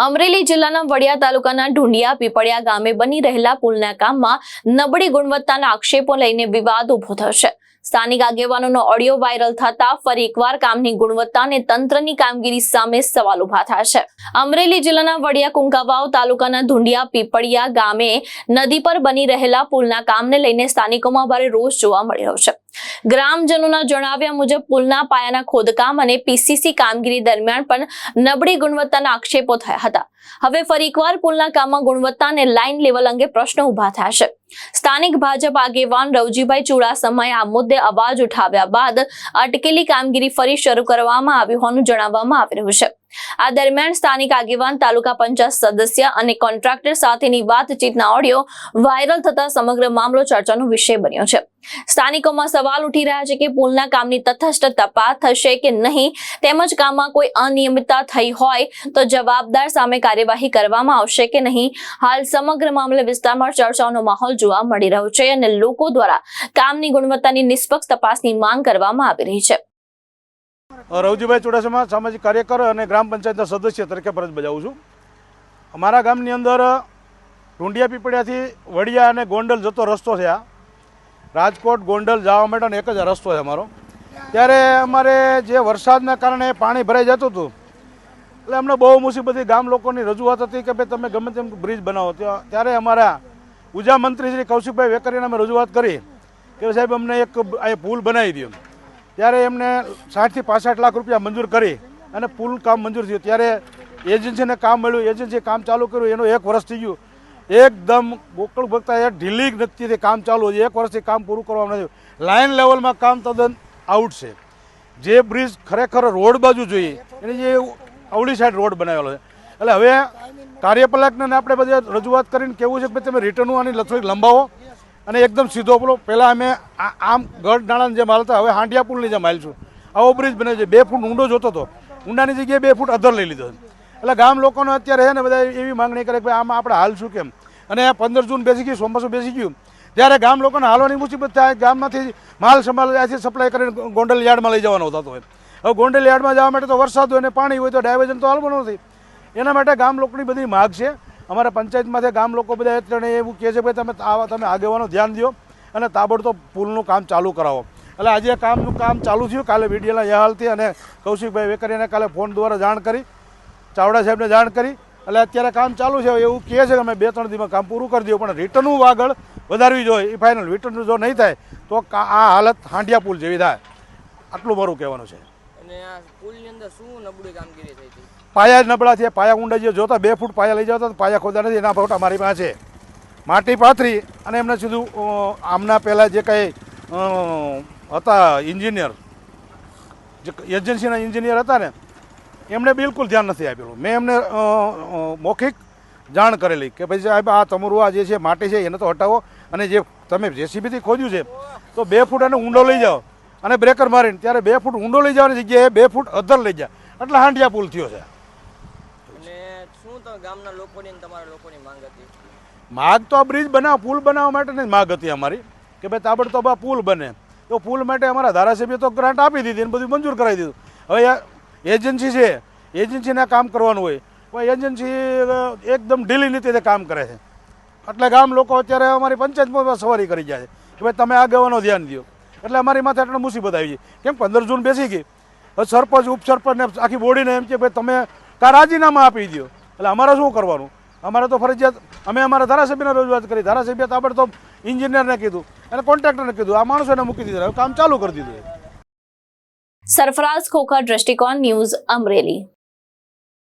અમરેલી જિલ્લાના વડિયા તાલુકાના ઢુંડિયા પીપળિયા ગામે બની રહેલા પુલના કામમાં નબળી ગુણવત્તાના આક્ષેપો લઈને વિવાદ ઉભો થયો છે। સ્થાનિક આગેવાનોનો ઓડિયો વાયરલ થતા ફરી એકવાર કામની ગુણવત્તા અને તંત્રની કામગીરી સામે સવાલ ઉભા થયા છે। અમરેલી જિલ્લાના વડિયા કુંકાવાવ તાલુકાના ઢુંડિયા પીપળિયા ગામે નદી પર બની રહેલા પુલના કામને લઈને સ્થાનિકોમાં ભારે રોષ જોવા મળી રહ્યો છે। ગ્રામજનોના જણાવ્યા મુજબ પુલના પાયાના ખોદકામ અને પીસીસી કામગીરી દરમિયાન પણ નબળી ગુણવત્તાના આક્ષેપો થયા હતા। હવે ફરી એકવાર પુલના કામમાં ગુણવત્તા અને લાઇન લેવલ અંગે પ્રશ્નો ઉભા થયા છે। સ્થાનિક ભાજપ આગેવાન રવજીભાઈ ચુડાસમાએ આ મુદ્દે અવાજ ઉઠાવ્યા બાદ અટકેલી કામગીરી ફરી શરૂ કરવામાં આવી હોવાનું જણાવવામાં આવી રહ્યું છે। આ દરમિયાન સ્થાનિક આગેવાન તાલુકા પંચાયત સદસ્ય અને કોન્ટ્રાક્ટર સાથેની વાતચીતના ઓડિયો વાયરલ થતા સમગ્ર મામલો ચર્ચાનો વિષય બન્યો છે। સ્થાનિકોમાં સવાલ ઉઠી રહ્યા છે કે પુલના કામની તટસ્થ તપાસ થશે કે નહીં, તેમજ કામમાં કોઈ અનિયમિતતા થઈ હોય તો જવાબદાર સામે કાર્યવાહી કરવામાં આવશે કે નહીં। હાલ સમગ્ર મામલે વિસ્તારમાં ચર્ચાનો માહોલ જોવા મળી રહ્યો છે અને લોકો દ્વારા કામની ગુણવત્તાની નિષ્પક્ષ તપાસની માંગ કરવામાં આવી રહી છે। રવજીભાઈ ચુડાસમા સામાજિક કાર્યકર અને ગ્રામ પંચાયતના સદસ્ય તરીકે ફરજ બજાવું છું। અમારા ગામની અંદર ઢુંડિયા પીપળિયાથી વડિયા અને ગોંડલ જતો રસ્તો છે। આ રાજકોટ ગોંડલ જવા માટેનો એક જ રસ્તો છે અમારો। ત્યારે અમારે જે વરસાદના કારણે પાણી ભરાઈ જતું હતું, એટલે અમને બહુ મુસીબતથી ગામ લોકોની રજૂઆત હતી કે ભાઈ તમે ગમે તેમ બ્રિજ બનાવો। ત્યારે અમારા ઉર્જા મંત્રી શ્રી કૌશિકભાઈ વેકરીને અમે રજૂઆત કરી કે સાહેબ અમને એક પુલ બનાવી દો। ત્યારે એમને 60 થી 65 લાખ રૂપિયા મંજૂર કરી અને પુલ કામ મંજૂર થયું। ત્યારે એજન્સીને કામ મળ્યું, એજન્સીએ કામ ચાલુ કર્યું, એનું 1 વર્ષ થઈ ગયું। એકદમ ગોકળ ભક્તા ઢીલી ગતિથી કામ ચાલુ છે। 1 વર્ષથી કામ પૂરું કરવામાં નથી। લાઇન લેવલમાં કામ તદ્દન આઉટ છે। જે બ્રિજ ખરેખર રોડ બાજુ જોઈએ એની જે અવળી સાઈડ રોડ બનાવેલો છે। એટલે હવે કાર્યપાલકને આપણે બધી રજૂઆત કરીને કહેવું છે કે તમે રિટર્ન આની થોડીક લંબાવો અને એકદમ સીધો પેલો પહેલાં અમે આમ ગઢ નાણાંની જેમ હાલતા, હવે હાંડિયા પુલની જેમ હાલશું। આવો બ્રિજ બને છે। 2 ફૂટ ઊંડો જોતો હતો, ઊંડાની જગ્યાએ 2 ફૂટ અધર લઈ લીધો છે। એટલે ગામ લોકોને અત્યારે છે ને બધા એવી માંગણી કરે કે ભાઈ આમાં આપણે હાલશું કેમ। અને 15 જૂન બેસી ગયું, ચોમાસું બેસી ગયું, ત્યારે ગામ લોકોને હાલવાની મુસીબત થાય। ગામમાંથી માલ સંભાળ ત્યાંથી સપ્લાય કરીને ગોંડલ યાર્ડમાં લઈ જવાનો થતો હોય। હવે ગોંડલ યાર્ડમાં જવા માટે તો વરસાદ હોય ને પાણી હોય તો ડાયવર્ઝન તો હાલવાનું નથી। એના માટે ગામ લોકોની બધી માગ છે। અમારા પંચાયતમાંથી ગામ લોકો બધા અત્યારે એવું કહે છે ભાઈ તમે આગેવાનો ધ્યાન દો અને તાબડતોબ પુલનું કામ ચાલુ કરાવો। એટલે આજે કામ ચાલુ થયું। કાલે વીડિયોના અહેવાલથી અને કૌશિકભાઈ વેકરીને કાલે ફોન દ્વારા જાણ કરી, ચાવડા સાહેબને જાણ કરી। એટલે અત્યારે કામ ચાલુ છે। એવું કહે છે કે અમે 2-3 દિવસમાં કામ પૂરું કરી દઉં, પણ રિટર્નનું આગળ વધારવી જોઈએ। એ ફાઇનલ રિટર્ન જો નહીં થાય તો આ હાલત હાંડિયા પુલ જેવી થાય। આટલું મારું કહેવાનું છે। અને આ પુલની અંદર શું નબળી કામગીરી થઈ હતી? પાયા જ નબળા છે। પાયા ઊંડા જે જોતા 2 ફૂટ પાયા લઈ જતા તો પાયા ખોદા નથી। એના ફોટા મારી પાસે છે। માટી પાથરી અને એમને સીધું આમના પહેલાં જે કંઈ હતા એન્જિનિયર, જે એજન્સીના એન્જિનિયર હતા ને, એમણે બિલકુલ ધ્યાન નથી આપેલું। મેં એમને મૌખિક જાણ કરેલી કે ભાઈ સાહેબ આ તમારું આ જે છે માટી છે એને તો હટાવો, અને જે તમે જેસીબીથી ખોદ્યું છે તો 2 ફૂટ એને ઊંડો લઈ જાઓ અને બ્રેકર મારીને ત્યારે 2 ફૂટ ઊંડો લઈ જવાની જગ્યાએ 2 ફૂટ અધર લઈ જાય, એટલે હાંડિયા પુલ થયો છે। અને શું તો ગામના લોકોની અને તમારા લોકોની માંગ હતી? માગ તો આ બ્રિજ પુલ બનાવવા માટેની જ માગ હતી અમારી કે ભાઈ તાબડતોબ આ પુલ બને। તો પુલ માટે અમારા ધારાસભ્ય તો ગ્રાન્ટ આપી દીધી અને બધું મંજૂર કરાવી દીધું। હવે એજન્સી છે, એજન્સીને કામ કરવાનું હોય, પણ એજન્સી એકદમ ઢીલી નીતિથી કામ કરે છે। એટલે ગામ લોકો અત્યારે અમારી પંચાયતમાં સવારી કરી જાય છે કે ભાઈ તમે આગેવાનો ધ્યાન દો। એટલે અમારી માથે એટલે મુસીબત આવી છે। કેમ 15 જૂન બેસી ગઈ, હવે સરપંચ ઉપસરપંચને આખી બોડીને એમ કે ભાઈ તમે રાજીનામા આપી દો। એટલે અમારે શું કરવાનું? અમારે તો ફરજિયાત અમે અમારા ધારાસભ્યને રજૂઆત કરી। ધારાસભ્ય તાબડતોબ એન્જિનિયરને કીધું અને કોન્ટ્રાક્ટરને કીધું, આ માણસોને મૂકી દીધા, હવે કામ ચાલુ કરી દીધું। સરફરાઝ ખોખર, દ્રષ્ટિકોણ ન્યૂઝ, અમરેલી।